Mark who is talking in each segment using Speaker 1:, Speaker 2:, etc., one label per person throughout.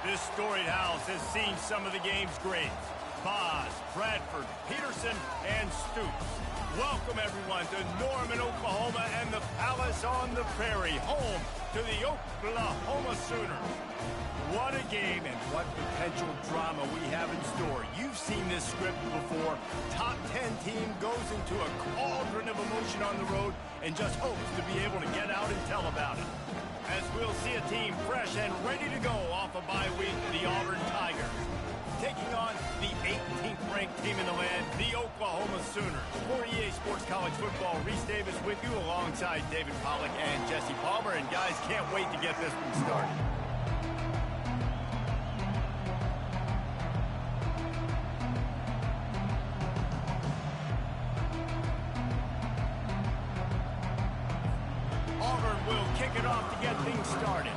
Speaker 1: This storied house has seen some of the game's greats. Boz, Bradford, Peterson, and Stoops. Welcome, everyone, to Norman, Oklahoma, and the Palace on the Prairie, home to the Oklahoma Sooners. What a game and what potential drama we have in store. You've seen this script before. Top 10 team goes into a cauldron of emotion on the road and just hopes to be able to get out and tell about it. As we'll see a team fresh and ready to go off a bye week, the Auburn Tigers. Taking on the 18th ranked team in the land, the Oklahoma Sooners. For EA Sports College Football, Reese Davis with you alongside David Pollack and Jesse Palmer. And guys, can't wait to get this one started. Auburn will kick it off to get things started.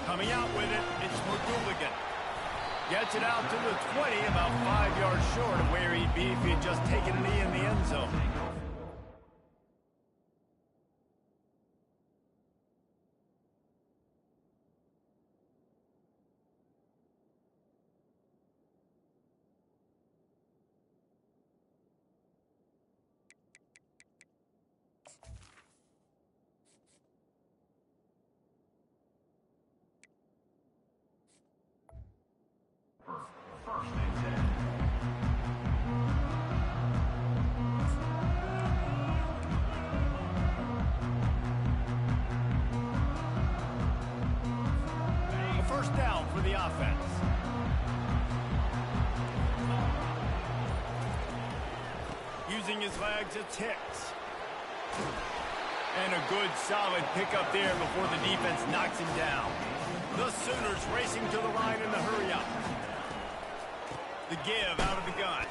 Speaker 1: Coming out with it, it's McGooligan. Gets it out to the 20, about 5 yards short of where he'd be if he had just taken a knee in the end zone.
Speaker 2: First and 10.
Speaker 1: A first down for the offense. Using his legs, it's Hicks. And a good solid pickup there before the defense knocks him down. The Sooners racing to the line in the hurry up. The give out of the gun.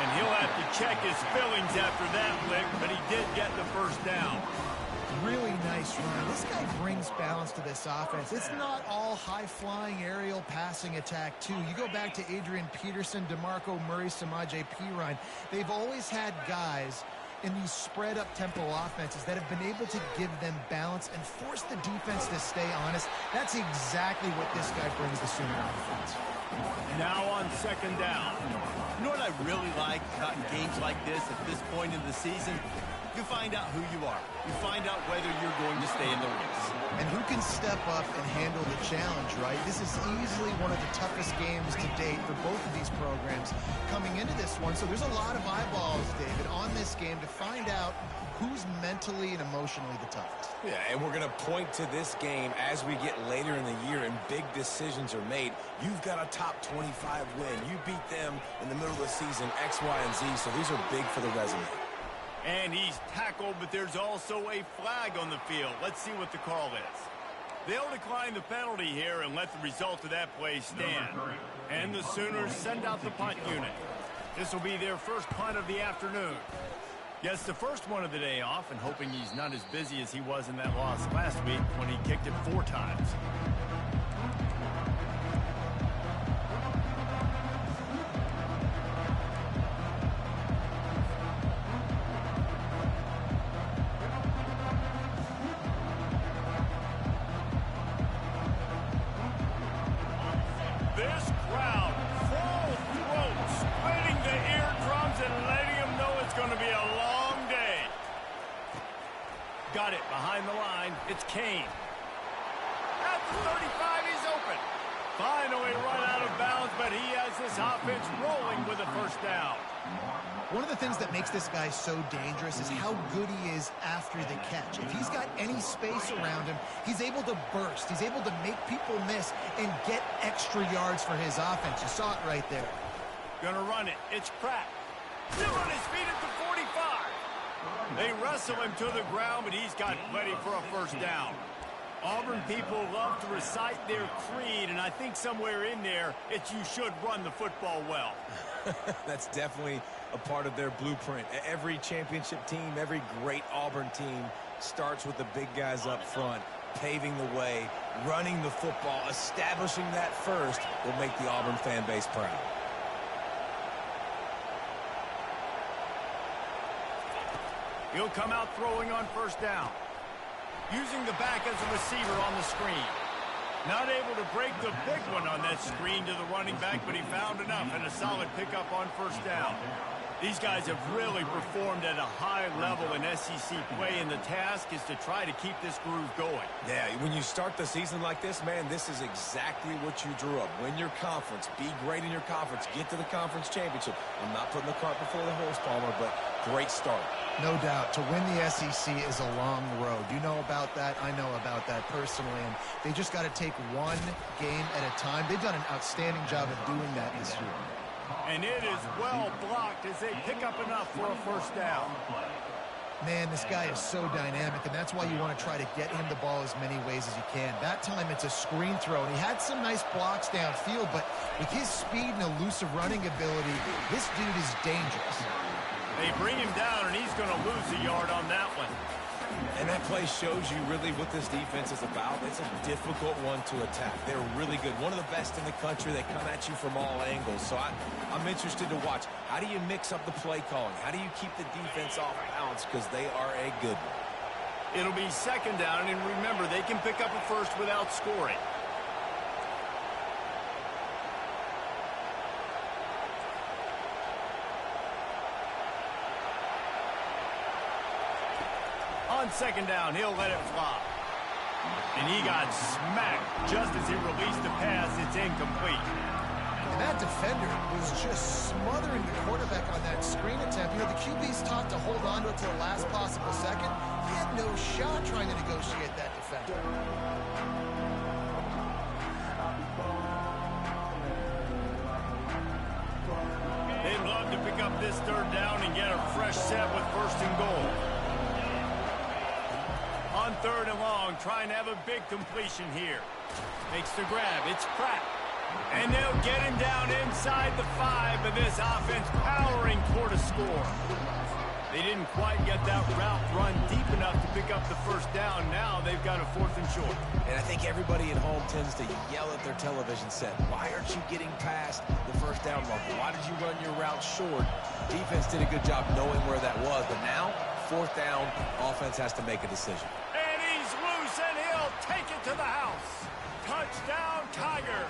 Speaker 1: And he'll have to check his fillings after that lick, but he did get the first down.
Speaker 3: Really nice run. This guy brings balance to this offense. It's not all high-flying aerial passing attack, too. You go back to Adrian Peterson, DeMarco Murray, Samaje Perine. They've always had guys in these spread-up tempo offenses that have been able to give them balance and force the defense to stay honest. That's exactly what this guy brings the Sooner offense.
Speaker 1: Now on second down.
Speaker 4: You know what I really like about games like this at this point in the season? You find out who you are. You find out whether you're going to stay in the race.
Speaker 3: And who can step up and handle the challenge, right? This is easily one of the toughest games to date for both of these programs coming into this one. So there's a lot of eyeballs, David, on this game to find out who's mentally and emotionally the toughest.
Speaker 5: Yeah, and we're going to point to this game as we get later in the year and big decisions are made. You've got a top 25 win. You beat them in the middle of the season, X, Y, and Z, so these are big for the resume.
Speaker 1: And he's tackled, but there's also a flag on the field. Let's see what the call is. They'll decline the penalty here and let the result of that play stand. And the Sooners send out the punt unit. This will be their first punt of the afternoon. Gets the first one of the day off, and hoping he's not as busy as he was in that loss last week when he kicked it 4 times. This crowd, full throat, splitting the eardrums and letting them know it's going to be a long day. Got it behind the line. It's Kane. At the 35, he's open. Finally run out of bounds, but he has this offense rolling with a first down.
Speaker 3: One of the things that makes this guy so dangerous is how good he is after the catch. If he's got any space around him, he's able to burst. He's able to make people miss and get extra yards for his offense. You saw it right there.
Speaker 1: Gonna run it. It's Pratt. Still on his feet at the 45. They wrestle him to the ground, but he's got plenty for a first down. Auburn people love to recite their creed, and I think somewhere in there, it's you should run the football well.
Speaker 5: That's definitely a part of their blueprint. Every championship team, every great Auburn team starts with the big guys up front, paving the way, running the football, establishing that first will make the Auburn fan base proud.
Speaker 1: He'll come out throwing on first down. Using the back as a receiver on the screen. Not able to break the big one on that screen to the running back, but he found enough and a solid pickup on first down. These guys have really performed at a high level in SEC play, and the task is to try to keep this groove going.
Speaker 5: Yeah, when you start the season like this, man, this is exactly what you drew up. Win your conference, be great in your conference, get to the conference championship. I'm not putting the cart before the horse, Palmer, but great start.
Speaker 3: No doubt. To win the SEC is a long road. You know about that. I know about that personally. And they just got to take one game at a time. They've done an outstanding job of doing that this year.
Speaker 1: And it is well blocked as they pick up enough for a first down.
Speaker 3: Man, this guy is so dynamic, and that's why you want to try to get him the ball as many ways as you can. That time it's a screen throw, and he had some nice blocks downfield, but with his speed and elusive running ability, this dude is dangerous.
Speaker 1: They bring him down, and he's going to lose a yard on that one.
Speaker 5: And that play shows you really what this defense is about. It's a difficult one to attack. They're really good. One of the best in the country. They come at you from all angles. So I'm interested to watch. How do you mix up the play calling? How do you keep the defense off balance? Because they are a good one.
Speaker 1: It'll be second down, and remember, they can pick up a first without scoring. On second down, he'll let it fly. And he got smacked just as he released the pass. It's incomplete.
Speaker 3: And that defender was just smothering the quarterback on that screen attempt. You know, the QB's taught to hold on to it to the last possible second. He had no shot trying to negotiate that defender.
Speaker 1: They'd love to pick up this third down and get a fresh set with first and goal. On third and long, trying to have a big completion here. Makes the grab. It's cracked. And they'll get him down inside the 5, but this offense powering toward a score. They didn't quite get that route run deep enough to pick up the first down. Now they've got a fourth and short.
Speaker 5: And I think everybody at home tends to yell at their television set. Why aren't you getting past the first down marker? Why did you run your route short? Defense did a good job knowing where that was, but now, fourth down, offense has to make a decision.
Speaker 1: And he's loose, and he'll take it to the house. Touchdown, Tigers.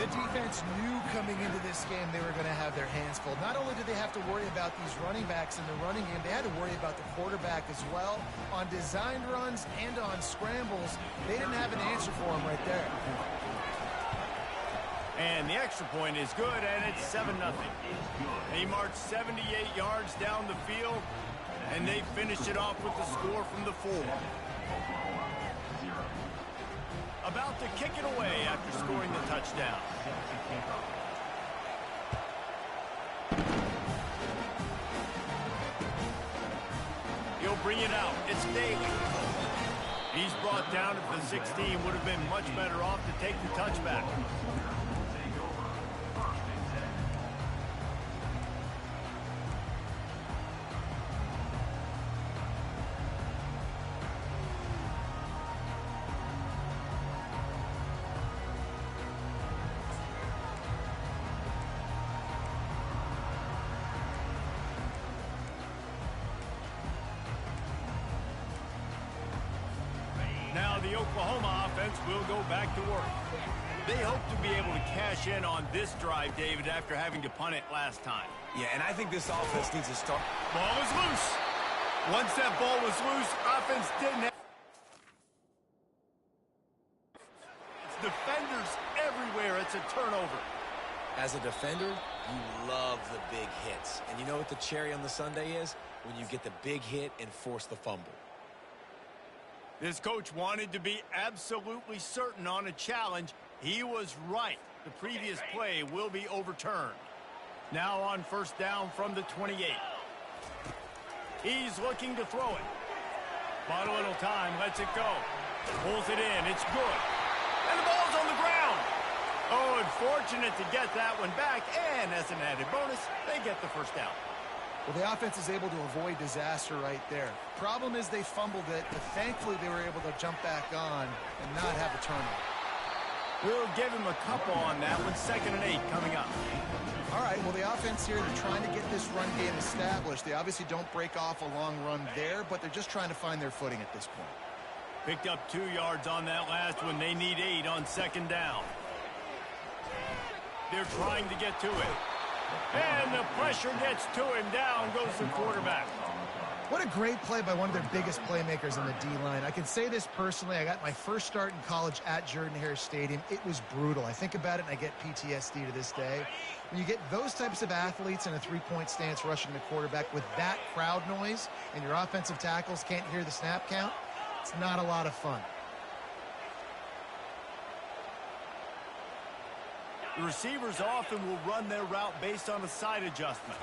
Speaker 3: The defense knew coming into this game they were going to have their hands full. Not only did they have to worry about these running backs in the running game, they had to worry about the quarterback as well. On designed runs and on scrambles, they didn't have an answer for him right there.
Speaker 1: And the extra point is good, and it's 7-0. They marched 78 yards down the field, and they finished it off with the score from the 4. About to kick it away after scoring the touchdown. He'll bring it out. It's Daly. He's brought down at the 16. Would have been much better off to take the touchback. Now the Oklahoma offense will go back to work. They hope to be able to cash in on this drive, David, after having to punt it last time.
Speaker 5: Yeah, and I think this offense needs to start.
Speaker 1: Ball is loose. Once that ball was loose, offense didn't have... It's defenders everywhere. It's a turnover.
Speaker 5: As a defender, you love the big hits. And you know what the cherry on the sundae is? When you get the big hit and force the fumble.
Speaker 1: This coach wanted to be absolutely certain on a challenge. He was right. The previous play will be overturned. Now on first down from the 28. He's looking to throw it. Bought a little time, lets it go. Pulls it in, it's good. And the ball's on the ground. Oh, unfortunate to get that one back. And as an added bonus, they get the first down.
Speaker 3: Well, the offense is able to avoid disaster right there. Problem is they fumbled it, but thankfully they were able to jump back on and not have a turnover.
Speaker 1: We'll give him a couple on that one. 2nd and 8 coming up.
Speaker 3: All right, well, the offense here, they're trying to get this run game established. They obviously don't break off a long run there, but they're just trying to find their footing at this point.
Speaker 1: Picked up 2 yards on that last one. They need 8 on 2nd down. They're trying to get to it. And the pressure gets to him. Down goes the quarterback.
Speaker 3: What a great play by one of their biggest playmakers in the D-line. I can say this personally. I got my first start in college at Jordan-Hare Stadium. It was brutal. I think about it, and I get PTSD to this day. When you get those types of athletes in a three-point stance rushing the quarterback with that crowd noise and your offensive tackles can't hear the snap count, it's not a lot of fun.
Speaker 1: The receivers often will run their route based on a side adjustment.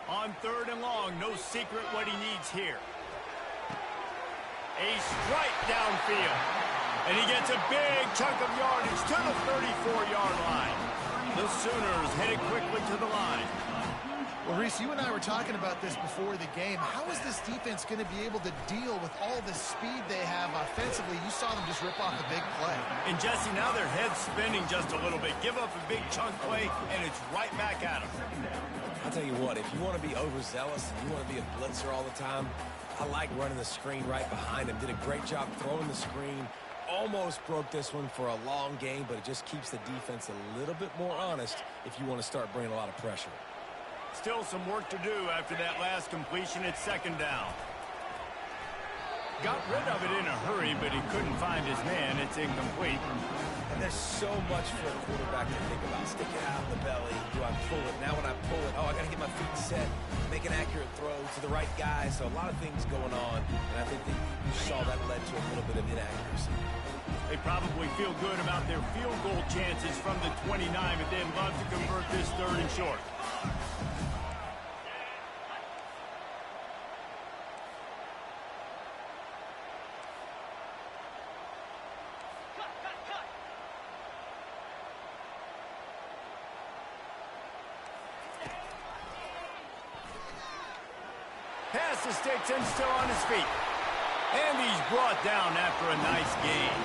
Speaker 1: On 3rd and long, no secret what he needs here. A strike downfield. And he gets a big chunk of yardage to the 34-yard line. The Sooners headed quickly to the line.
Speaker 3: Well, Reese, you and I were talking about this before the game. How is this defense going to be able to deal with all the speed they have offensively? You saw them just rip off a big play.
Speaker 1: And, Jesse, now their head's spinning just a little bit. Give up a big chunk play, and it's right back at them.
Speaker 5: I'll tell you what, if you want to be overzealous and you want to be a blitzer all the time, I like running the screen right behind him. Did a great job throwing the screen. Almost broke this one for a long game, but it just keeps the defense a little bit more honest if you want to start bringing a lot of pressure.
Speaker 1: Still some work to do after that last completion at 2nd down. Got rid of it in a hurry, but he couldn't find his man. It's incomplete.
Speaker 5: And there's so much for a quarterback to think about. Stick it out in the belly. Do I pull it? Now when I pull it, oh, I got to get my feet set. Make an accurate throw to the right guy. So a lot of things going on. And I think that you saw that led to a little bit of inaccuracy.
Speaker 1: They probably feel good about their field goal chances from the 29, but they'd love to convert this 3rd and short. Pass the sticks and still on his feet. And he's brought down after a nice game.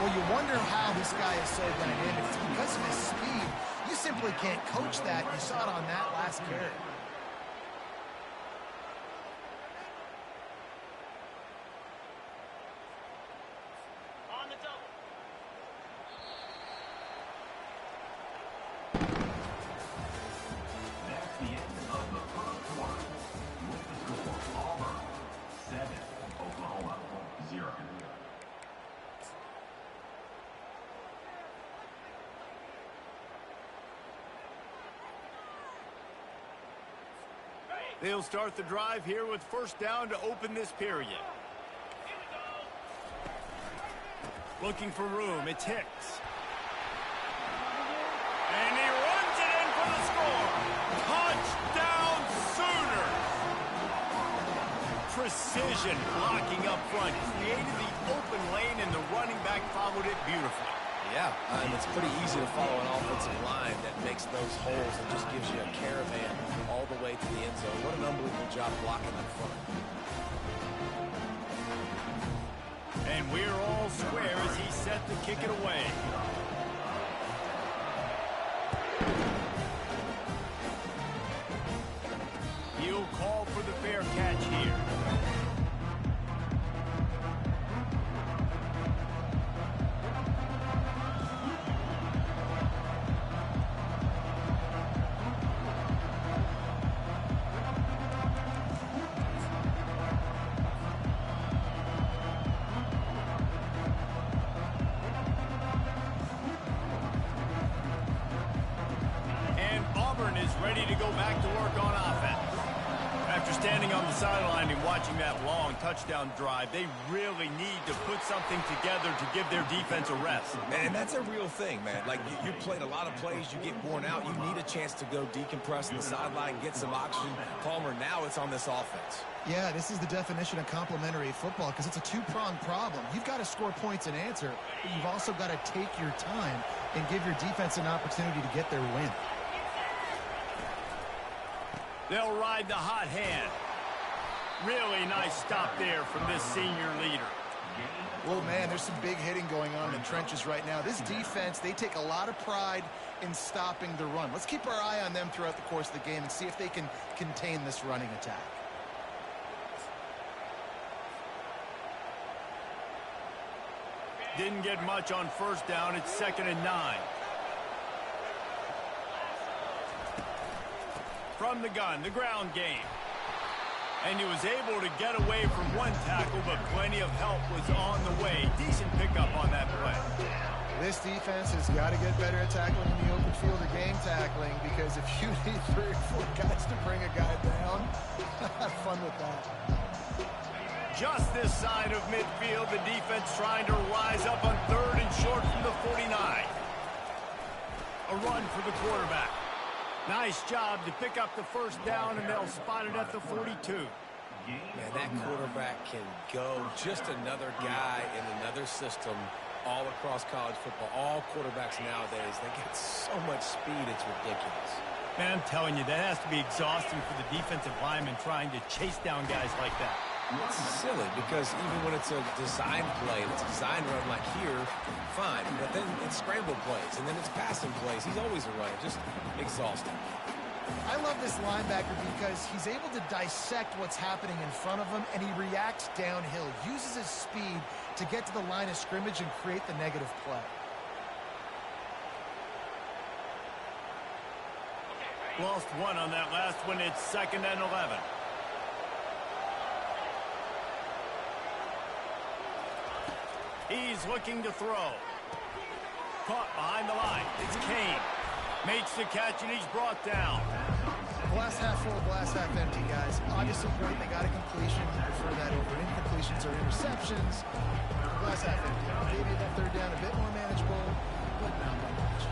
Speaker 3: Well, you wonder how this guy is so dynamic. It's because of his speed. You simply can't coach that. You saw it on that last carry.
Speaker 2: On the double. That's the end of the 1st quarter. With the score, Auburn 7, Oklahoma 0.
Speaker 1: They'll start the drive here with 1st down to open this period. Looking for room. It's Hicks. And he runs it in for the score. Touchdown Sooners. Precision blocking up front. Created the open lane, and the running back followed it beautifully.
Speaker 5: Yeah, it's pretty easy to follow an offensive line that makes those holes and just gives you a caravan all the way to the end zone. What an unbelievable job blocking up front.
Speaker 1: And we're all square as he set to kick it away. He'll call for the fair catch here. Ready to go back to work on offense. After standing on the sideline and watching that long touchdown drive, they really need to put something together to give their defense a rest.
Speaker 5: And that's a real thing, man. Like, you played a lot of plays, you get worn out, you need a chance to go decompress on the sideline, get some oxygen. Palmer, now it's on this offense.
Speaker 3: Yeah, this is the definition of complementary football because it's a two-pronged problem. You've got to score points and answer, but you've also got to take your time and give your defense an opportunity to get their win.
Speaker 1: They'll ride the hot hand. Really nice stop there from this senior leader.
Speaker 3: Oh, man, there's some big hitting going on in the trenches right now. This defense, they take a lot of pride in stopping the run. Let's keep our eye on them throughout the course of the game and see if they can contain this running attack.
Speaker 1: Didn't get much on first down. It's 2nd and 9. From the gun, the ground game. And he was able to get away from one tackle, but plenty of help was on the way. Decent pickup on that play.
Speaker 3: This defense has got to get better at tackling in the open field or game tackling, because if you need 3 or 4 guys to bring a guy down, have fun with that.
Speaker 1: Just this side of midfield, the defense trying to rise up on 3rd and short from the 49. A run for the quarterback. Nice job to pick up the first down, and they'll spot it at the 42.
Speaker 5: Man, that quarterback can go. Just another guy in another system all across college football. All quarterbacks nowadays, they get so much speed, it's ridiculous.
Speaker 1: Man, I'm telling you, that has to be exhausting for the defensive lineman trying to chase down guys like that.
Speaker 5: It's silly because even when it's a design play, it's a design run like here, fine. But then it's scramble plays, and then it's passing plays. He's always a runner, just exhausting.
Speaker 3: I love this linebacker because he's able to dissect what's happening in front of him, and he reacts downhill, uses his speed to get to the line of scrimmage and create the negative play.
Speaker 1: Lost one on that last one. It's 2nd and 11. He's looking to throw. Caught behind the line. It's Kane. Makes the catch, and he's brought down.
Speaker 3: Glass half full, glass half empty, guys. Obviously great. They got a completion. Prefer that over incompletions or interceptions. Glass half empty. Maybe that 3rd down a bit more manageable, but not by much.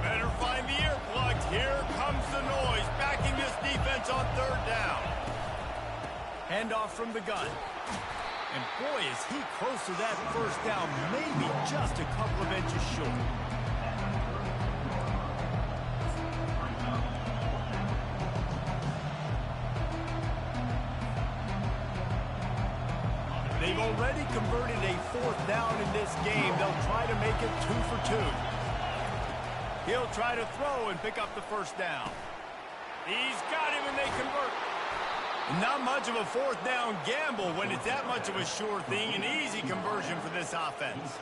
Speaker 1: Better find the earplugs. Here comes the noise. Backing this defense on 3rd down. Handoff from the gun. And boy, is he close to that first down, maybe just a couple of inches short. They've already converted a 4th down in this game. They'll try to make it 2 for 2. He'll try to throw and pick up the first down. He's got him, and they convert. Not much of a 4th down gamble when it's that much of a sure thing. An easy conversion for this offense.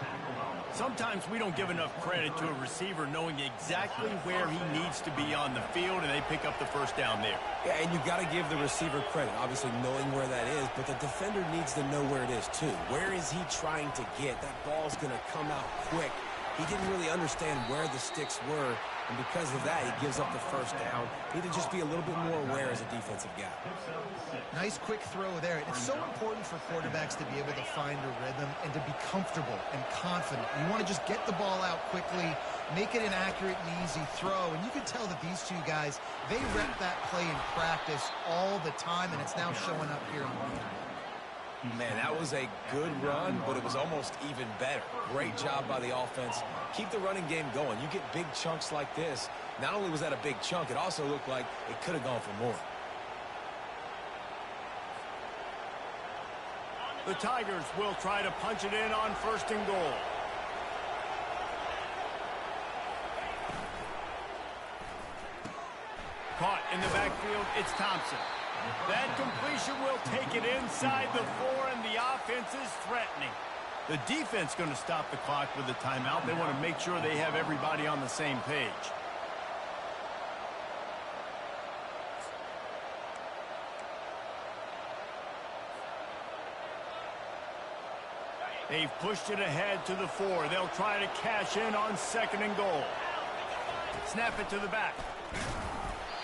Speaker 1: Sometimes we don't give enough credit to a receiver knowing exactly where he needs to be on the field, and they pick up the first down there.
Speaker 5: Yeah, and you got to give the receiver credit, obviously knowing where that is, but the defender needs to know where it is too. Where is he trying to get? That ball's going to come out quick. He didn't really understand where the sticks were, and because of that, he gives up the first down. He need to just be a little bit more aware as a defensive guy.
Speaker 3: Nice quick throw there. It's so important for quarterbacks to be able to find a rhythm and to be comfortable and confident. You want to just get the ball out quickly, make it an accurate and easy throw, and you can tell that these two guys, they rep that play in practice all the time, and it's now showing up here on the field.
Speaker 5: Man, that was a good run, but it was almost even better. Great job by the offense. Keep the running game going. You get big chunks like this. Not only was that a big chunk, it also looked like it could have gone for more.
Speaker 1: The Tigers will try to punch it in on 1st and goal. Caught in the backfield, it's Thompson. That completion will take it inside the 4, and the offense is threatening. The defense going to stop the clock with a timeout. They want to make sure they have everybody on the same page. They've pushed it ahead to the 4. They'll try to cash in on 2nd and goal. Snap it to the back.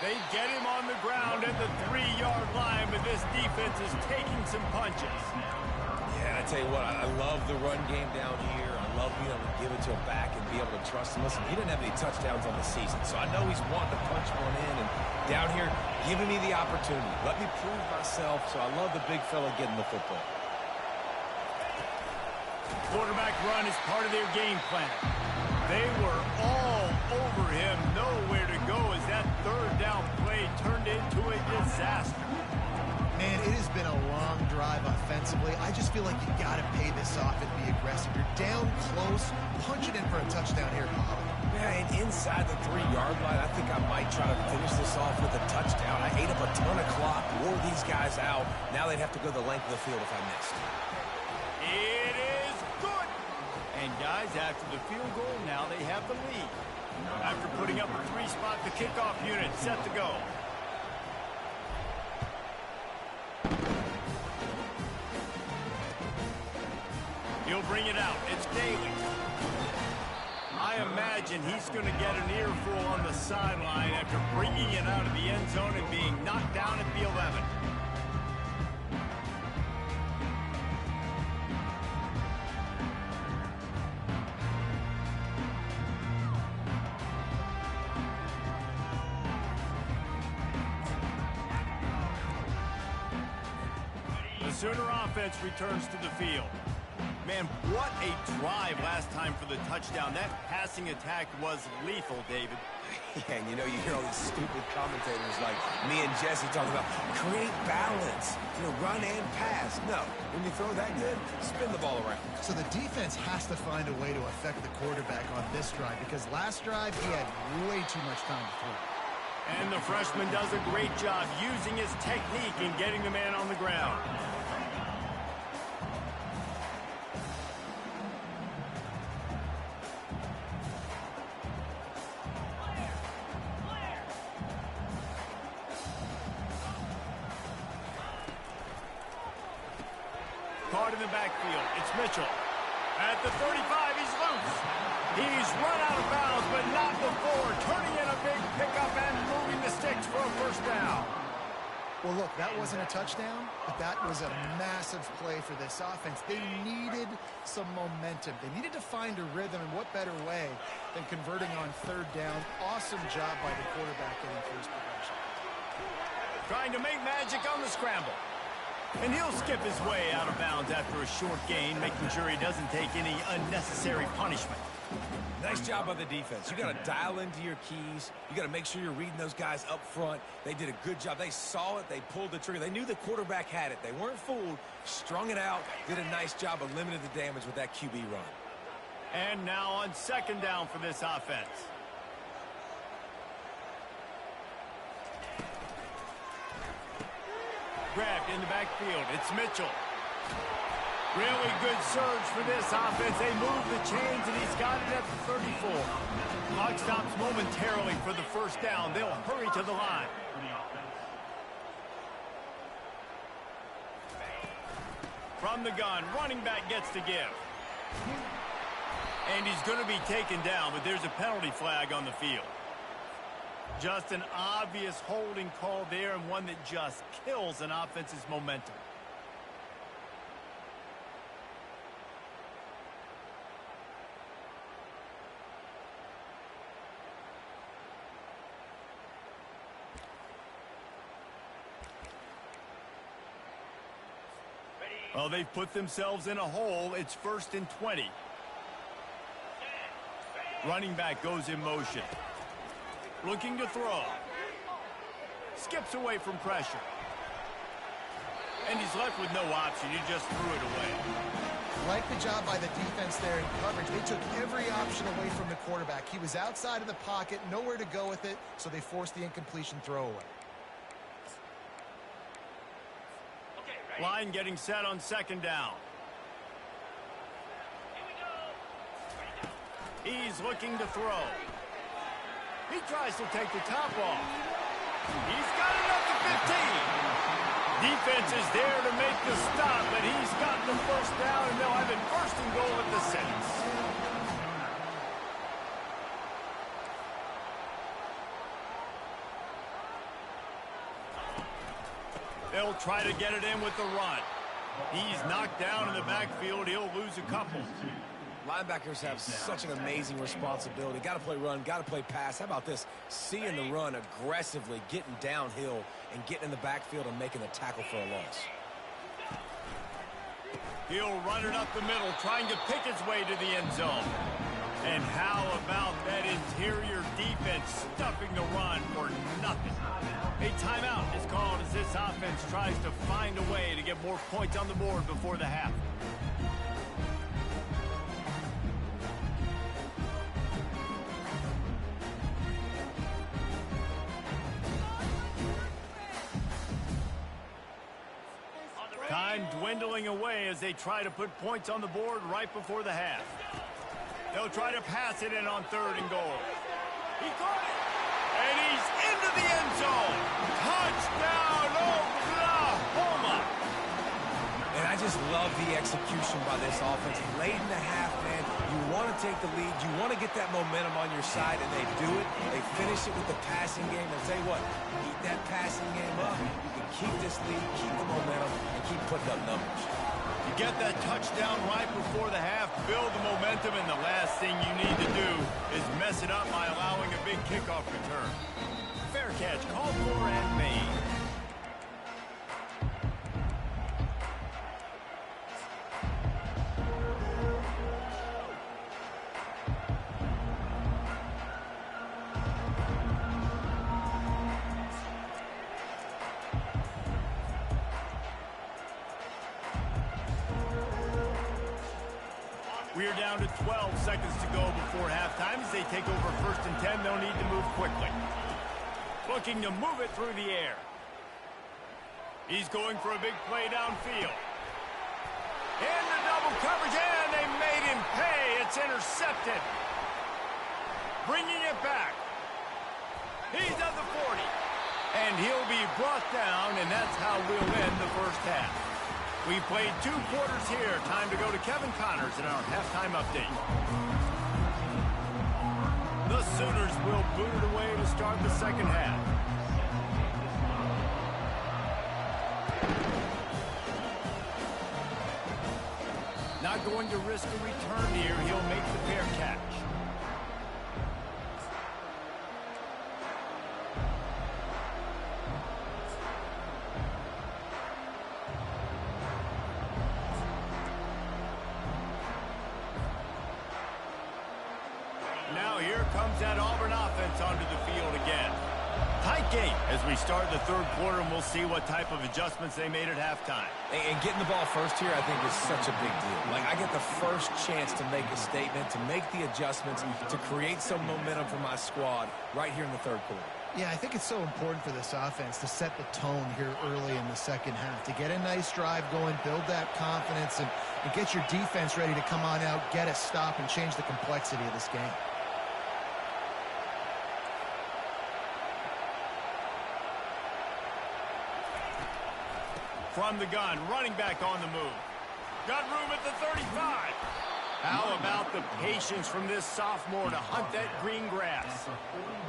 Speaker 1: They get him on the ground at the 3-yard line, but this defense is taking some punches.
Speaker 5: Yeah, I tell you what, I love the run game down here. I love being able to give it to him back and be able to trust him. Listen, he didn't have any touchdowns on the season, so I know he's wanting to punch one in. And down here, giving me the opportunity. Let me prove myself, so I love the big fella getting the football.
Speaker 1: Quarterback run is part of their game plan. They were all over him, nowhere to go as that 3rd down play turned into a disaster.
Speaker 3: Man, it has been a long drive offensively. defensively. I just feel like you got to pay this off and be aggressive. You're down close. Punch it in for a touchdown here, Bob.
Speaker 5: Yeah, and inside the 3-yard line, I think I might try to finish this off with a touchdown. I ate up a ton of clock, wore these guys out. Now they'd have to go the length of the field if I missed.
Speaker 1: It is good. And guys, after the field goal, now they have the lead. After putting up a 3-spot, the kickoff unit set to go. He'll bring it out. It's Daly. I imagine he's going to get an earful on the sideline after bringing it out of the end zone and being knocked down at the 11. The Sooner offense returns to the field. Man, what a drive last time for the touchdown. That passing attack was lethal, David.
Speaker 5: Yeah, and you know, you hear all these stupid commentators like me and Jesse talking about create balance, run and pass. No, when you throw that good, spin the ball around.
Speaker 3: So the defense has to find a way to affect the quarterback on this drive because last drive he had way too much time to throw.
Speaker 1: And the freshman does a great job using his technique and getting the man on the ground. Caught in the backfield. It's Mitchell. At the 35, he's loose. He's run out of bounds, but not before turning in a big pickup and moving the sticks for a first down.
Speaker 3: Well, look, that wasn't a touchdown, but that was a massive play for this offense. They needed some momentum. They needed to find a rhythm, and what better way than converting on third down. Awesome job by the quarterback getting first progression.
Speaker 1: Trying to make magic on the scramble. And he'll skip his way out of bounds after a short gain, making sure he doesn't take any unnecessary punishment.
Speaker 5: Nice job by the defense. You got to dial into your keys. You got to make sure you're reading those guys up front. They did a good job. They saw it. They pulled the trigger. They knew the quarterback had it. They weren't fooled. Strung it out. Did a nice job of limiting the damage with that QB run.
Speaker 1: And now on second down for this offense. Grabbed in the backfield. It's Mitchell. Really good surge for this offense. They move the chains, and he's got it at the 34. Clock stops momentarily for the first down. They'll hurry to the line. From the gun, running back gets to give. And he's going to be taken down, but there's a penalty flag on the field. Just an obvious holding call there, and one that just kills an offense's momentum. Well, they've put themselves in a hole. It's 1st and 20. Running back goes in motion. Looking to throw. Skips away from pressure. And he's left with no option. He just threw it away.
Speaker 3: Like the job by the defense there in coverage. They took every option away from the quarterback. He was outside of the pocket, nowhere to go with it, so they forced the incompletion throwaway.
Speaker 1: Line getting set on second down. He's looking to throw. He tries to take the top off. He's got it up to 15. Defense is there to make the stop, but he's got the first down, and they'll have it 1st and goal at the 6. They'll try to get it in with the run. He's knocked down in the backfield. He'll lose a couple.
Speaker 5: Linebackers have such an amazing responsibility. Got to play run, got to play pass. How about this? Seeing the run aggressively, getting downhill, and getting in the backfield and making the tackle for a loss.
Speaker 1: He'll run it up the middle, trying to pick his way to the end zone. And how about that interior defense stuffing the run for nothing? A timeout is called as this offense tries to find a way to get more points on the board before the half. Time dwindling away as they try to put points on the board right before the half. They'll try to pass it in on 3rd and goal. He caught it! And he's into the end zone! Touchdown, Oklahoma!
Speaker 5: And I just love the execution by this offense. Late in the half, man, you want to take the lead. You want to get that momentum on your side, and they do it. They finish it with the passing game. And tell you what, keep that passing game up. You can keep this lead, keep the momentum, and keep putting up numbers.
Speaker 1: You get that touchdown right before the half, build the momentum, and the last thing you need to do is mess it up by allowing a big kickoff return. Fair catch, called for and made. We're down to 12 seconds to go before halftime. As they take over 1st and 10, they'll need to move quickly. Looking to move it through the air. He's going for a big play downfield. In the double coverage, and they made him pay. It's intercepted. Bringing it back. He's at the 40. And he'll be brought down, and that's how we'll end the first half. We've played 2 quarters here. Time to go to Kevin Connors in our halftime update. The Sooners will boot it away to start the second half. Not going to risk a return here. He'll make the fair catch. Now here comes that Auburn offense onto the field again. Tight game as we start the 3rd quarter, and we'll see what type of adjustments they made at halftime.
Speaker 5: And getting the ball first here, I think, is such a big deal. Like, I get the first chance to make a statement, to make the adjustments, to create some momentum for my squad right here in the 3rd quarter.
Speaker 3: Yeah, I think it's so important for this offense to set the tone here early in the second half, to get a nice drive going, build that confidence, and get your defense ready to come on out, get a stop, and change the complexity of this game.
Speaker 1: From the gun, running back on the move. Got room at the 35. How about the patience from this sophomore to hunt that green grass?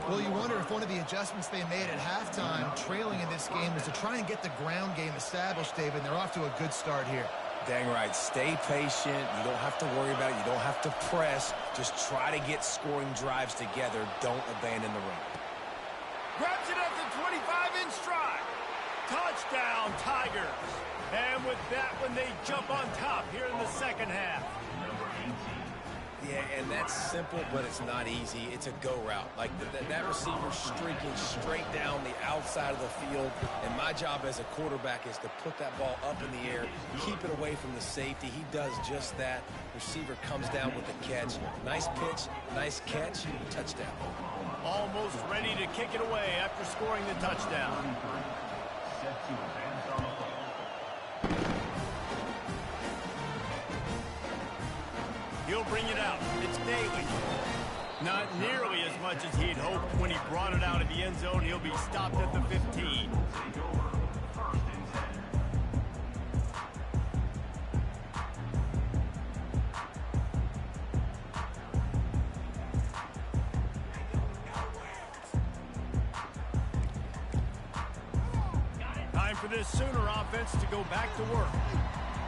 Speaker 3: Well, you wonder if one of the adjustments they made at halftime, trailing in this game, was to try and get the ground game established, David, and they're off to a good start here.
Speaker 5: Dang right. Stay patient. You don't have to worry about it. You don't have to press. Just try to get scoring drives together. Don't abandon the run.
Speaker 1: Grabs it at the 25 in stride. Touchdown, Tigers. And with that one, they jump on top here in the second half.
Speaker 5: Yeah, and that's simple, but it's not easy. It's a go route. Like, that receiver's streaking straight down the outside of the field, and my job as a quarterback is to put that ball up in the air, keep it away from the safety. He does just that. Receiver comes down with the catch. Nice pitch, nice catch, touchdown.
Speaker 1: Almost ready to kick it away after scoring the touchdown. He'll bring it out. It's Daly. Not nearly as much as he'd hoped when he brought it out of the end zone. He'll be stopped at the 15. Time for this Sooner offense to go back to work.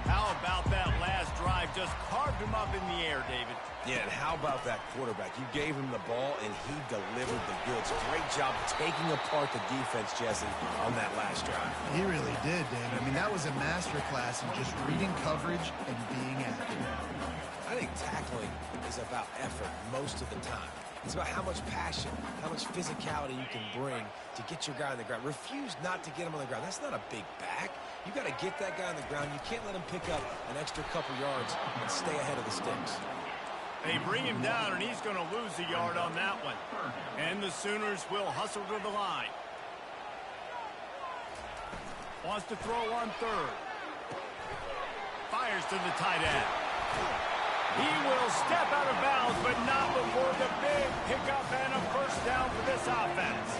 Speaker 1: How about that last drive? Just carved him up in the air, David.
Speaker 5: Yeah, and how about that quarterback? You gave him the ball, and he delivered the goods. Great job taking apart the defense, Jesse, on that last drive.
Speaker 3: He really did, David. I mean, that was a masterclass in just reading coverage and being accurate.
Speaker 5: I think tackling is about effort most of the time. It's about how much passion, how much physicality you can bring to get your guy on the ground. Refuse not to get him on the ground. That's not a big back. You got to get that guy on the ground. You can't let him pick up an extra couple yards and stay ahead of the sticks.
Speaker 1: They bring him down, and he's going to lose a yard on that one. And the Sooners will hustle to the line. Wants to throw on third. Fires to the tight end. He will step out of bounds, but not before the big pickup and a first down for this offense.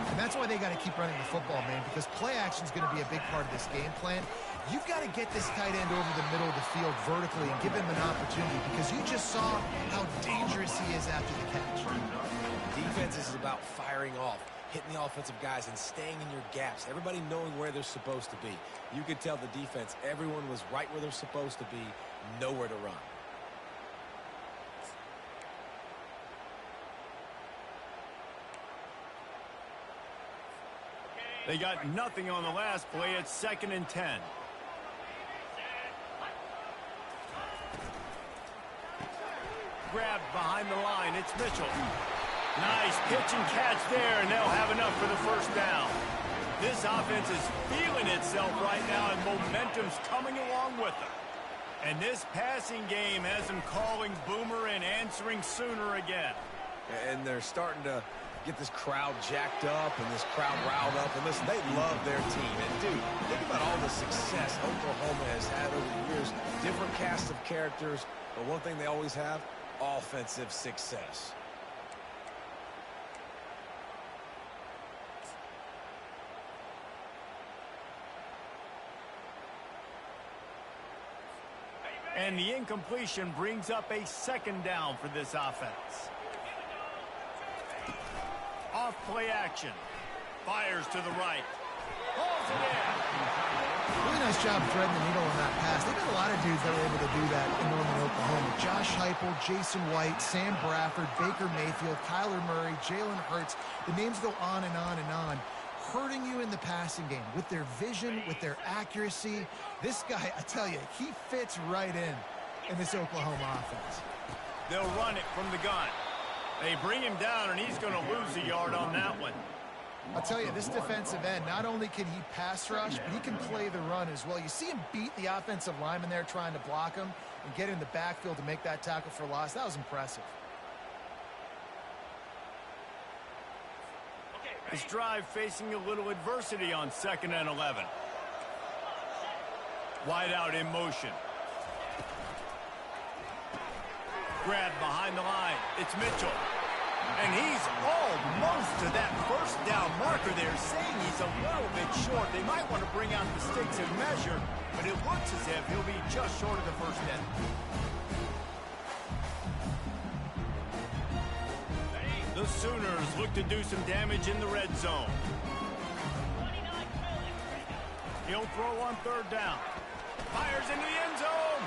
Speaker 3: And that's why they got to keep running the football, man, because play action is going to be a big part of this game plan. You've got to get this tight end over the middle of the field vertically and give him an opportunity, because you just saw how dangerous he is after the catch.
Speaker 5: Defense is about firing off, hitting the offensive guys and staying in your gaps. Everybody knowing where they're supposed to be. You could tell the defense, everyone was right where they're supposed to be, nowhere to run.
Speaker 1: They got nothing on the last play. It's 2nd and 10. Grabbed behind the line. It's Mitchell. Nice pitch and catch there, and they'll have enough for the first down. This offense is feeling itself right now, and momentum's coming along with them. And this passing game has them calling Boomer and answering Sooner again.
Speaker 5: And they're starting to get this crowd jacked up and this crowd riled up. And listen, they love their team. And, dude, think about all the success Oklahoma has had over the years. Different casts of characters. But one thing they always have, offensive success.
Speaker 1: And the incompletion brings up a 2nd down for this offense. Off play action. Fires to the right. Pulls it in.
Speaker 3: Really nice job threading the needle on that pass. They've got a lot of dudes that were able to do that in Norman, Oklahoma. Josh Heupel, Jason White, Sam Bradford, Baker Mayfield, Kyler Murray, Jalen Hurts. The names go on and on and on. Hurting you in the passing game with their vision, with their accuracy. This guy, I tell you, he fits right in this Oklahoma offense.
Speaker 1: They'll run it from the gun. They bring him down, and he's going to lose a yard on that one.
Speaker 3: I'll tell you, this defensive end, not only can he pass rush, but he can play the run as well. You see him beat the offensive lineman there trying to block him and get in the backfield to make that tackle for loss. That was impressive.
Speaker 1: This drive facing a little adversity on 2nd and 11. Wide out in motion. Grabbed behind the line. It's Mitchell. And he's almost to that first down marker there, saying he's a little bit short. They might want to bring out the sticks and measure, but it looks as if he'll be just short of the first down. The Sooners look to do some damage in the red zone. He'll throw on 3rd down. Fires into the end zone.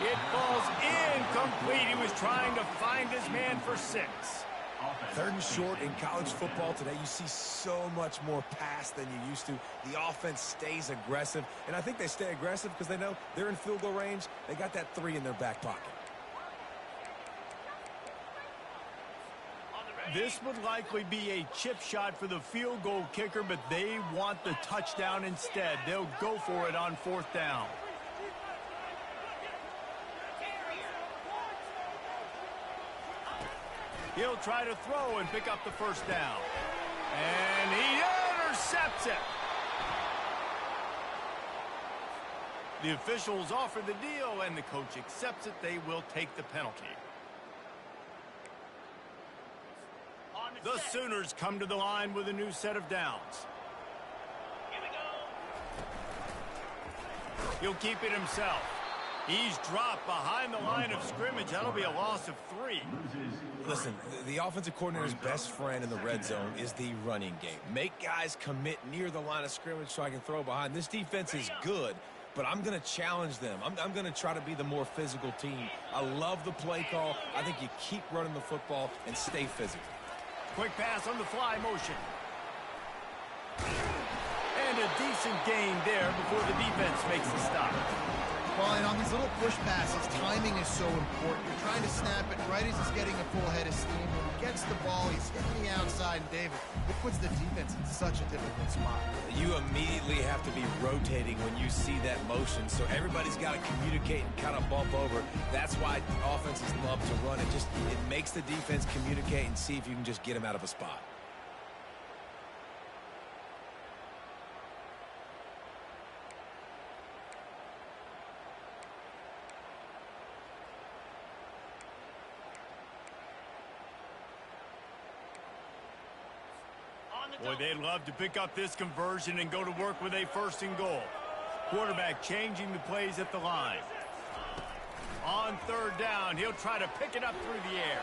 Speaker 1: It falls incomplete. He was trying to find his man for 6.
Speaker 5: 3rd and short in college football today. You see so much more pass than you used to. The offense stays aggressive, and I think they stay aggressive because they know they're in field goal range. They got that 3 in their back pocket.
Speaker 1: This would likely be a chip shot for the field goal kicker, but they want the touchdown instead. They'll go for it on 4th down. He'll try to throw and pick up the first down. And he intercepts it. The officials offer the deal, and the coach accepts it. They will take the penalty. The Sooners come to the line with a new set of downs. He'll keep it himself. He's dropped behind the line of scrimmage. That'll be a loss of 3.
Speaker 5: Listen, the offensive coordinator's best friend in the red zone is the running game. Make guys commit near the line of scrimmage so I can throw behind. This defense is good, but I'm going to challenge them. I'm going to try to be the more physical team. I love the play call. I think you keep running the football and stay physical.
Speaker 1: Quick pass on the fly motion. And a decent gain there before the defense makes the stop.
Speaker 3: Well, and on these little push passes, timing is so important. You're trying to snap it right as he's getting a full head of steam. When he gets the ball, he's hitting the outside. And David, it puts the defense in such a difficult spot.
Speaker 5: You immediately have to be rotating when you see that motion, so everybody's got to communicate and kind of bump over. That's why offenses love to run it. It makes the defense communicate and see if you can just get them out of a spot.
Speaker 1: Boy, they'd love to pick up this conversion and go to work with a first and goal. Quarterback changing the plays at the line. On third down, he'll try to pick it up through the air.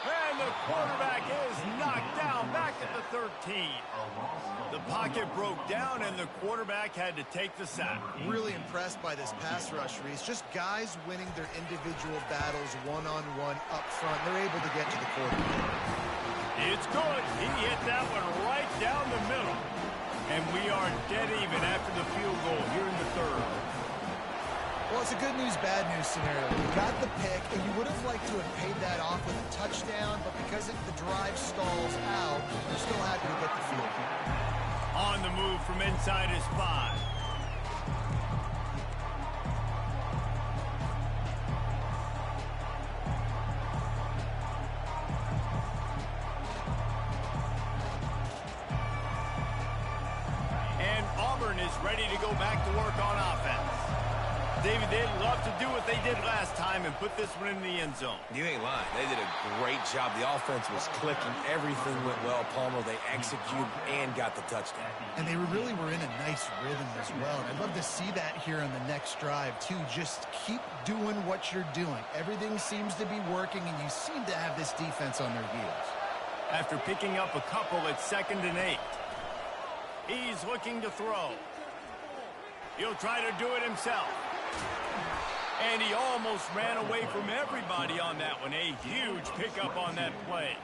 Speaker 1: And the quarterback is knocked down back at the 13. The pocket broke down, and the quarterback had to take the sack.
Speaker 3: Really impressed by this pass rush, Reese. Just guys winning their individual battles one-on-one up front. They're able to get to the quarterback.
Speaker 1: It's good. He hit that one right down the middle. And we are dead even after the field goal here in the third.
Speaker 3: Well, it's a good news, bad news scenario. You got the pick, and you would have liked to have paid that off with a touchdown, but because the drive stalls out, you're still happy to get the field goal.
Speaker 1: On the move from inside his 5. And Auburn is ready to go back to work on offense. David, they'd love to do what they did last time and put this one in the end zone.
Speaker 5: You ain't lying. They did a great job. The offense was clicking. Everything went well, Palmer. They executed and got the touchdown.
Speaker 3: And they really were in a nice rhythm as well. And I'd love to see that here on the next drive, too. Just keep doing what you're doing. Everything seems to be working, and you seem to have this defense on their heels.
Speaker 1: After picking up a couple at 2nd and 8. He's looking to throw. He'll try to do it himself. And he almost ran away from everybody on that one. A huge pickup on that play.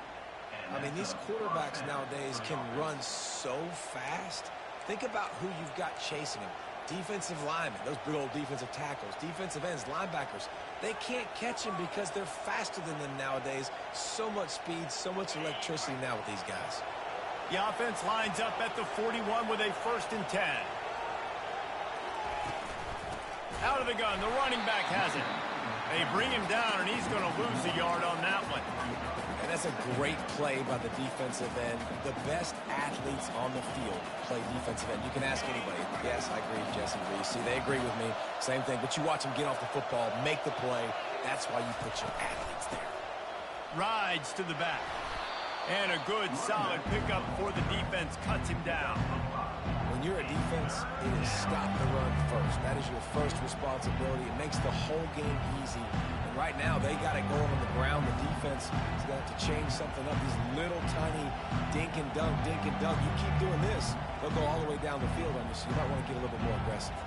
Speaker 5: I mean, these quarterbacks nowadays can run so fast. Think about who you've got chasing them. Defensive linemen, those big old defensive tackles, defensive ends, linebackers. They can't catch them because they're faster than them nowadays. So much speed, so much electricity now with these guys.
Speaker 1: The offense lines up at the 41 with a 1st and 10. Out of the gun, the running back has it. They bring him down, and he's going to lose a yard on that one.
Speaker 5: And that's a great play by the defensive end. The best athletes on the field play defensive end. You can ask anybody. Yes, I agree, Jesse Reese. See, they agree with me. Same thing. But you watch them get off the football, make the play. That's why you put your athletes there.
Speaker 1: Rides to the back. And a good, solid pickup before the defense cuts him down.
Speaker 5: When you're a defense, it is stop the run first. That is your first responsibility. It makes the whole game easy. And right now, they got it going on the ground. The defense is going to have to change something up. These little tiny dink and dunk, dink and dunk. You keep doing this, they'll go all the way down the field on you, so you might want to get a little bit more aggressive.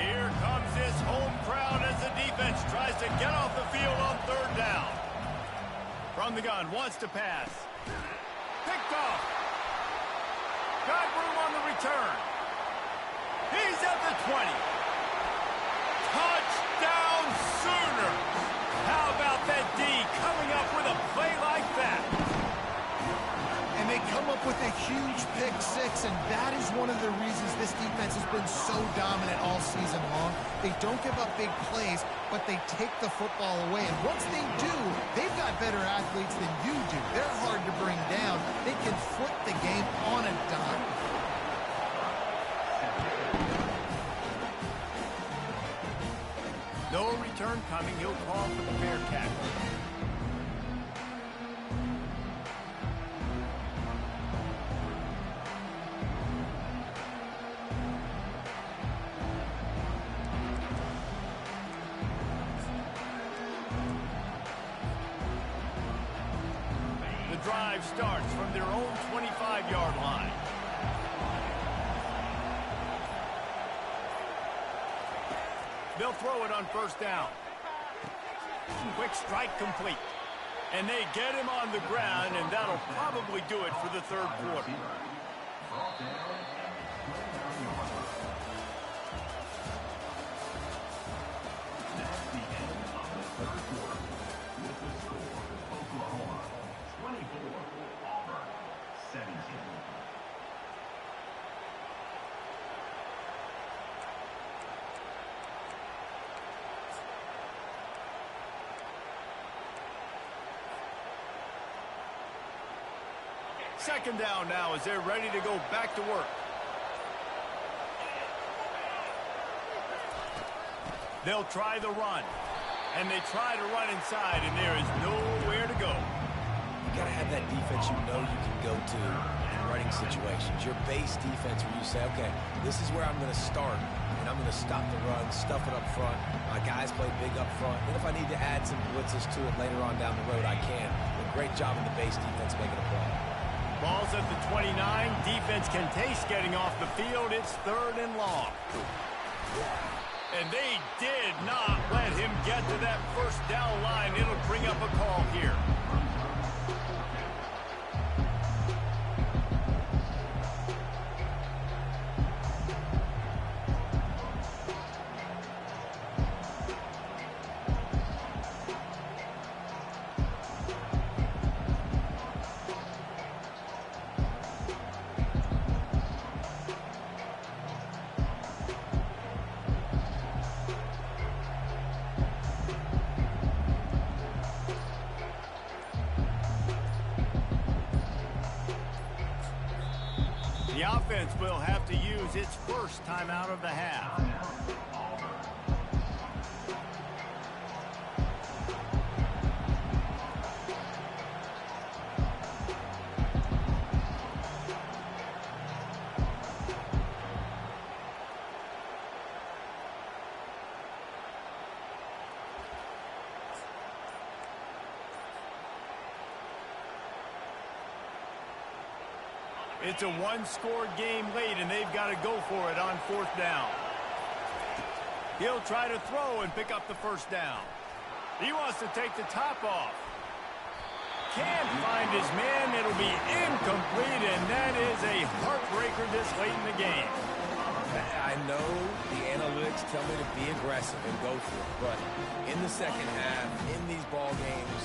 Speaker 1: Here comes this home crowd as the defense tries to get off the field on 3rd down. From the gun, wants to pass. Picked off. Got room on the return. He's at the 20. Touchdown Sooners. How about that D coming up with a play like that?
Speaker 3: And they come up with a huge pick 6, and that is one of the reasons this defense has been so dominant all season long. They don't give up big plays, but they take the football away. And once they do, they've got better athletes than you do. They're hard to bring down. They can flip the game on a dime.
Speaker 1: No return coming. He'll call for the Bearcats. The drive starts from their own 25-yard line. They'll throw it on 1st down. Quick strike complete. And they get him on the ground, and that'll probably do it for the 3rd quarter. Second down now as they're ready to go back to work. They'll try the run. And they try to run inside, and there is nowhere to go.
Speaker 5: You got to have that defense you know you can go to in running situations. Your base defense where you say, okay, this is where I'm going to start, and I'm going to stop the run, stuff it up front. My guys play big up front. And if I need to add some blitzes to it later on down the road, I can. But great job in the base defense making a play.
Speaker 1: Ball's at the 29. Defense can taste getting off the field. It's 3rd and long. And they did not let him get to that first down line. It'll bring up a call here. The offense will have to use its first timeout of the half. It's a one-score game late, and they've got to go for it on 4th down. He'll try to throw and pick up the first down. He wants to take the top off. Can't find his man. It'll be incomplete, and that is a heartbreaker this late in the game.
Speaker 5: I know the analytics tell me to be aggressive and go for it, but in the second half, in these ball games,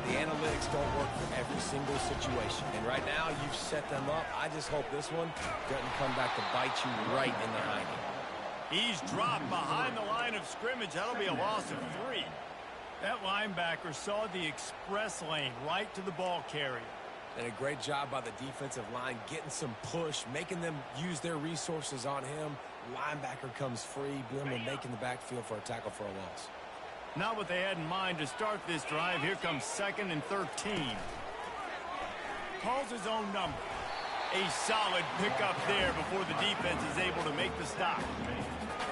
Speaker 5: the analytics don't work for every single situation. And right now, you've set them up. I just hope this one doesn't come back to bite you right in the hiney.
Speaker 1: He's dropped behind the line of scrimmage. That'll be a loss of 3. That linebacker saw the express lane right to the ball carrier.
Speaker 5: And a great job by the defensive line getting some push, making them use their resources on him. Linebacker comes free, boom, and making the backfield for a tackle for a loss.
Speaker 1: Not what they had in mind to start this drive. Here comes 2nd and 13. Calls his own number. A solid pickup there before the defense is able to make the stop.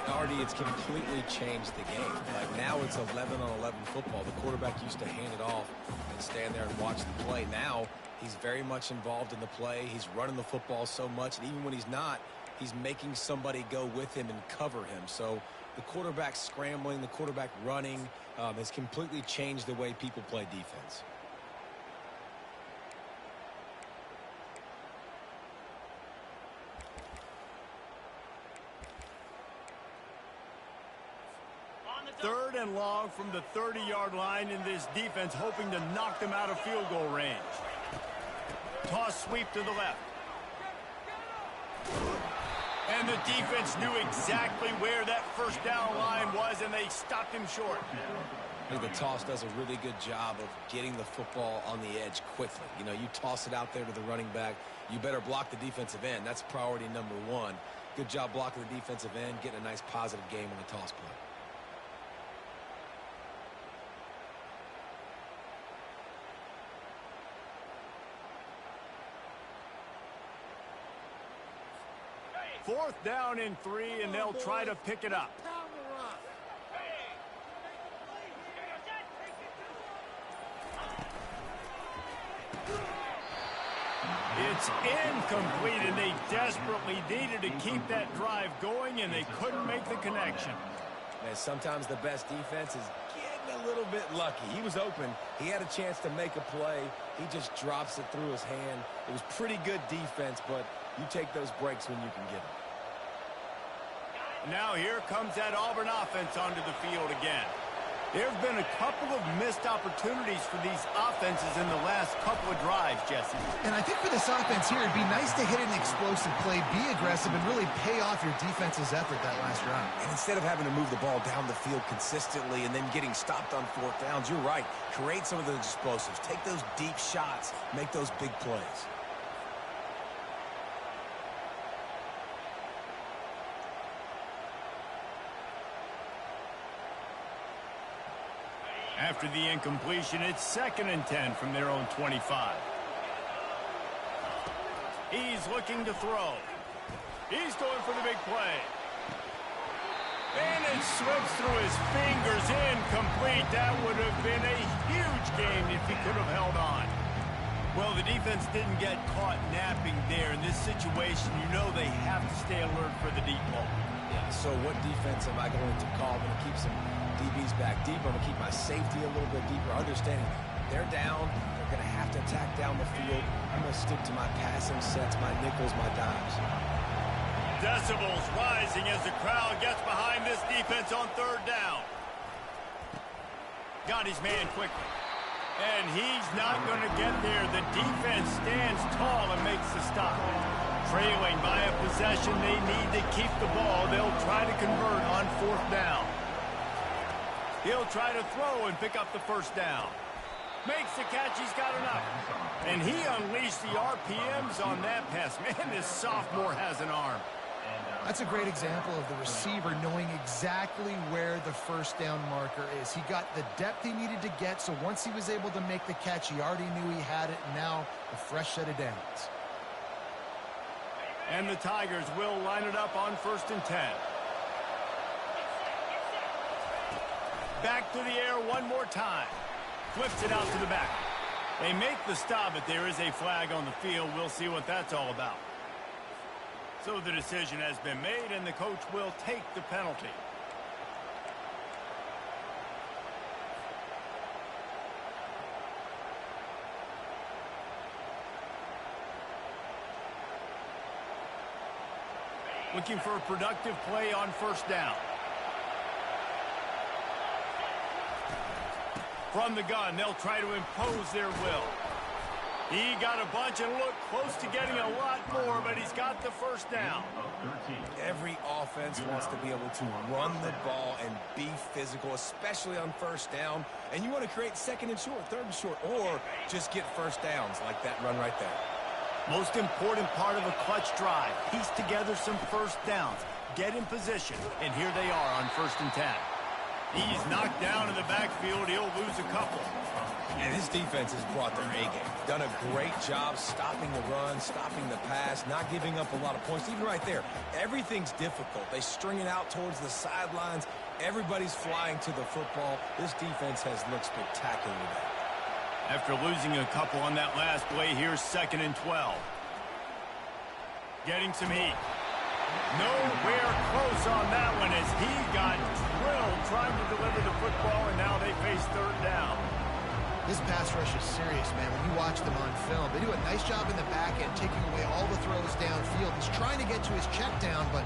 Speaker 5: Already, it's completely changed the game. Like now it's 11-on-11 football. The quarterback used to hand it off and stand there and watch the play. Now he's very much involved in the play. He's running the football so much, and even when he's not, he's making somebody go with him and cover him. So the quarterback scrambling, the quarterback running has completely changed the way people play defense.
Speaker 1: Third and long from the 30-yard line, in this defense hoping to knock them out of field goal range. Toss sweep to the left. And the defense knew exactly where that first down line was, and they stopped him short.
Speaker 5: I think the toss does a really good job of getting the football on the edge quickly. You know, you toss it out there to the running back, you better block the defensive end. That's priority number 1. Good job blocking the defensive end, getting a nice positive game on the toss play.
Speaker 1: Fourth down and 3, and they'll try to pick it up. It's incomplete, and they desperately needed to keep that drive going, and they couldn't make the connection.
Speaker 5: Man, sometimes the best defense is getting a little bit lucky. He was open. He had a chance to make a play. He just drops it through his hand. It was pretty good defense, but you take those breaks when you can get them.
Speaker 1: Now here comes that Auburn offense onto the field again. There have been a couple of missed opportunities for these offenses in the last couple of drives, Jesse.
Speaker 3: And I think for this offense here, it'd be nice to hit an explosive play, be aggressive, and really pay off your defense's effort that last drive.
Speaker 5: And instead of having to move the ball down the field consistently and then getting stopped on 4th downs, you're right. Create some of those explosives. Take those deep shots. Make those big plays.
Speaker 1: After the incompletion, it's 2nd and 10 from their own 25. He's looking to throw. He's going for the big play. And it slips through his fingers, incomplete. That would have been a huge game if he could have held on. Well, the defense didn't get caught napping there. In this situation, you know they have to stay alert for the deep ball.
Speaker 5: Yeah, so what defense am I going to call? I'm going to keep some DBs back deeper. I'm going to keep my safety a little bit deeper, understanding they're down. They're going to have to attack down the field. I'm going to stick to my passing sets, my nickels, my dimes.
Speaker 1: Decibels rising as the crowd gets behind this defense on 3rd down. Got his man quickly. And he's not going to get there. The defense stands tall and makes the stop. Trailing by a possession, they need to keep the ball. They'll try to convert on 4th down. He'll try to throw and pick up the 1st down. Makes the catch. He's got enough. And he unleashed the RPMs on that pass. Man, this sophomore has an arm.
Speaker 3: That's a great example of the receiver knowing exactly where the 1st down marker is. He got the depth he needed to get, so once he was able to make the catch, he already knew he had it, and now a fresh set of downs.
Speaker 1: And the Tigers will line it up on 1st and 10. Back to the air one more time. Flips it out to the back. They make the stop, but there is a flag on the field. We'll see what that's all about. So the decision has been made, and the coach will take the penalty. Looking for a productive play on 1st down. From the gun, they'll try to impose their will. He got a bunch and looked close to getting a lot more, but he's got the 1st down.
Speaker 5: Every offense wants to be able to run the ball and be physical, especially on 1st down. And you want to create 2nd and short, 3rd and short, or just get 1st downs like that run right there.
Speaker 1: Most important part of a clutch drive. Piece together some 1st downs. Get in position, and here they are on 1st and 10. He's knocked down in the backfield. He'll lose a couple.
Speaker 5: And this defense has brought their A-game. Done a great job stopping the run, stopping the pass, not giving up a lot of points. Even right there, everything's difficult. They string it out towards the sidelines. Everybody's flying to the football. This defense has looked spectacular today.
Speaker 1: After losing a couple on that last play, here's 2nd and 12. Getting some heat. Nowhere close on that one as he got drilled trying to deliver the football, and now they face 3rd down.
Speaker 3: This pass rush is serious, man. When you watch them on film, they do a nice job in the back end, taking away all the throws downfield. He's trying to get to his check down, but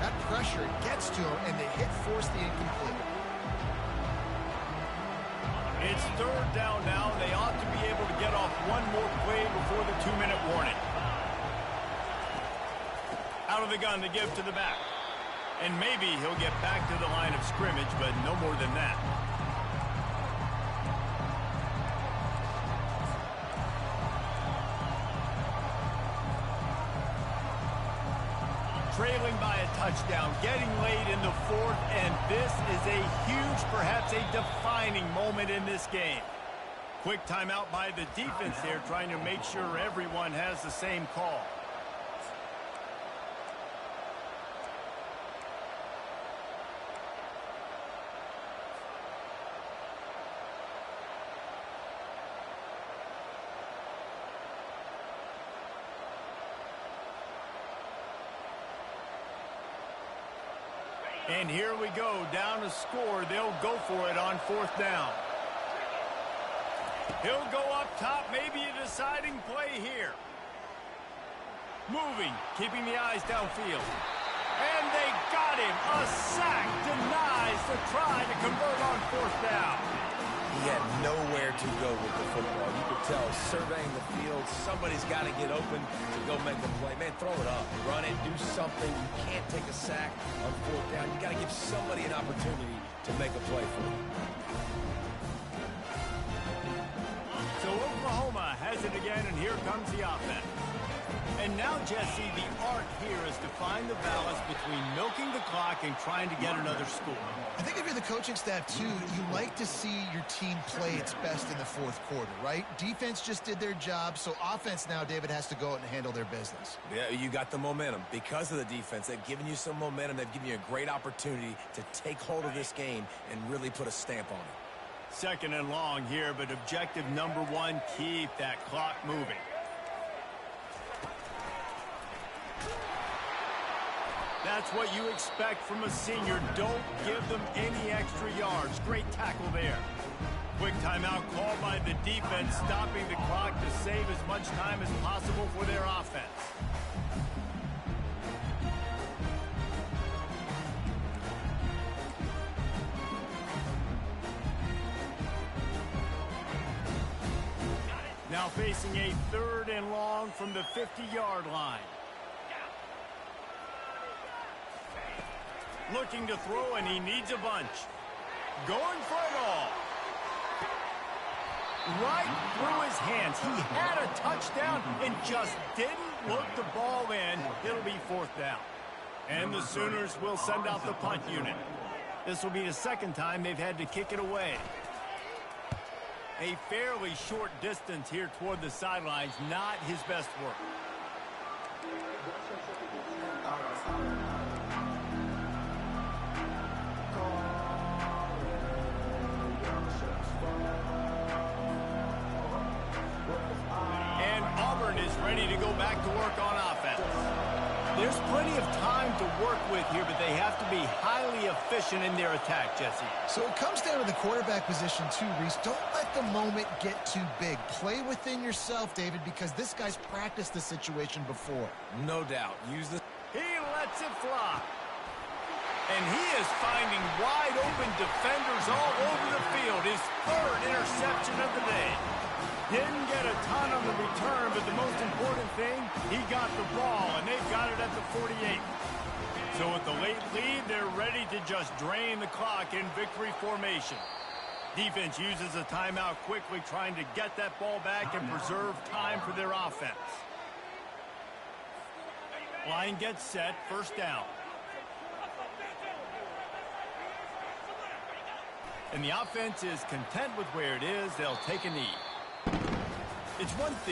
Speaker 3: that pressure gets to him, and the hit forced the incomplete.
Speaker 1: It's 3rd down now. They ought to be able to get off one more play before the 2-minute warning. Out of the gun to give to the back. And maybe he'll get back to the line of scrimmage, but no more than that. Trailing by a touchdown, getting late in the 4th, and this is a huge, perhaps a defining moment in this game. Quick timeout by the defense there, trying to make sure everyone has the same call. And here we go, down a score. They'll go for it on 4th down. He'll go up top, maybe a deciding play here. Moving, keeping the eyes downfield. And they got him. A sack denies the try to convert on 4th down.
Speaker 5: He had nowhere to go with the football. You could tell, surveying the field, somebody's got to get open to go make a play. Man, throw it up, run it, do something. You can't take a sack on 4th down. You got to give somebody an opportunity to make a play for you.
Speaker 1: So Oklahoma has it again, and here comes the offense.
Speaker 4: And now, Jesse, the art here is to find the balance between milking the clock and trying to get another score.
Speaker 3: I think if you're the coaching staff, too, you like to see your team play its best in the fourth quarter, right? Defense just did their job, so offense now, David, has to go out and handle their business.
Speaker 5: Yeah, you got the momentum. Because of the defense, they've given you some momentum. They've given you a great opportunity to take hold of this game and really put a stamp on it.
Speaker 4: Second and long here, but objective number one, keep that clock moving. That's what you expect from a senior. Don't give them any extra yards. Great tackle there. Quick timeout called by the defense, stopping the clock to save as much time as possible for their offense. Now facing a third and long from the 50-yard line. Looking to throw, and he needs a bunch. Going for it all. Right through his hands. He had a touchdown and just didn't look the ball in. It'll be fourth down. And the Sooners will send out the punt unit. This will be the second time they've had to kick it away. A fairly short distance here toward the sidelines. Not his best work. Is ready to go back to work on offense. There's plenty of time to work with here, but they have to be highly efficient in their attack, Jesse.
Speaker 3: So it comes down to the quarterback position too, Reese. Don't let the moment get too big. Play within yourself, David, because this guy's practiced the situation before.
Speaker 5: No doubt. Use the...
Speaker 4: He lets it fly. And he is finding wide open defenders all over the field. His third interception of the day. Didn't get a ton on the return, but the most important thing, he got the ball, and they've got it at the 48. So with the late lead, they're ready to just drain the clock in victory formation. Defense uses a timeout quickly, trying to get that ball back and preserve time for their offense. Line gets set, first down. And the offense is content with where it is. They'll take a knee. It's one thing